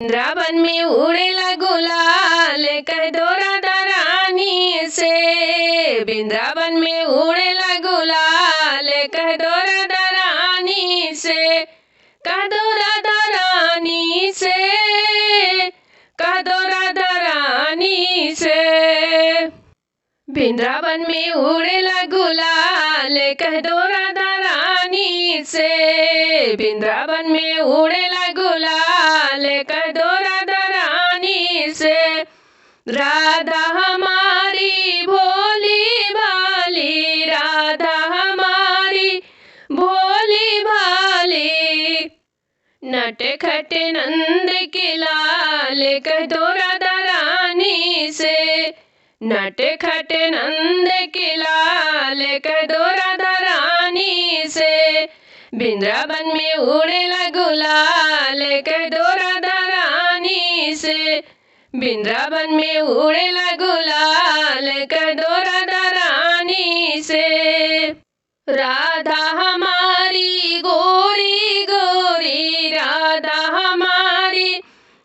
वृंदावन में उड़ेला गुलाल कह दो राधा रानी से। वृंदावन में उड़ेला गुलाल कह दो राधा रानी से। कह दो राधा रानी से। कह दो राधा रानी से। वृंदावन में उड़ेला गुलाल कह दो राधा रानी से। वृंदावन में उड़ेला गुलाल कह दो राधा रानी से। राधा हमारी भोली भाली, राधा हमारी भोली भाली, नटे खटे नंद के लाल कह दो राधा रानी से। नटे खटे नंद के लाल कह दो राधा रानी से। वृंदावन में उड़ेला गुलाल कह दो राधा रानी से। वृंदावन में उड़ेला गुलाल कह दो राधा रानी से। राधा हमारी गोरी गोरी, राधा हमारी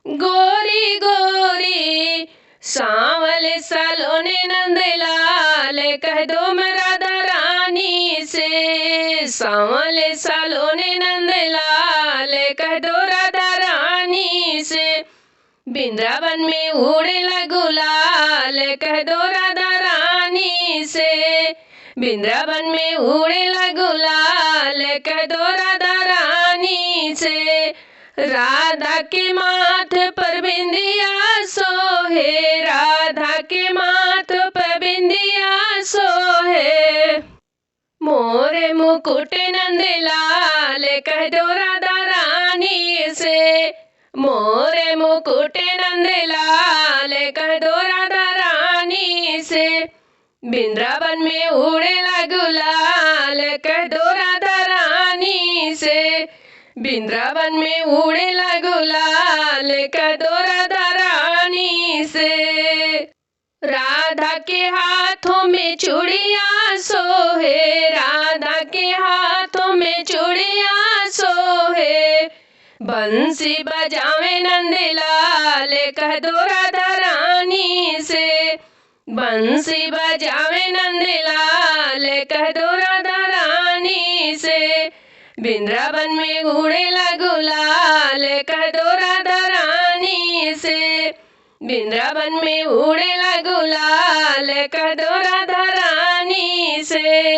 गोरी गोरी, सांवले सलोने नंदलाल कह दो मैं राधा रानी से। सांवले सलोने नंदलाल कह दो राधा रानी से। वृंदावन में उड़ेला गुलाल कह दो राधा रानी से। वृंदावन में उड़ेला गुलाल कह दो राधा रानी से। राधा के माथे पर बिंदिया सोहे, राधा के माथे पर बिंदिया सोहे, मोरे मुकुट नंदलाल कह दो राधा रानी से। मोरे मुकुट नंदलाल कह दो राधा रानी से। वृंदावन में उड़ेला गुलाल कह दो राधा रानी से। वृंदावन में उड़ेला गुलाल कह दो राधा रानी से। राधा के हाथों में चूड़ियां सोहे, राधा के हाथों में चूड़ियां सोहे, बंसी बजावे नंदलाल कह दो राधा रानी से। बंसी बजावे नंदलाल कह दो राधा रानी से। वृंदावन में उड़ेला गुलाल कह दो राधा रानी से। वृंदावन में उड़ेला गुलाल कह दो राधा रानी से।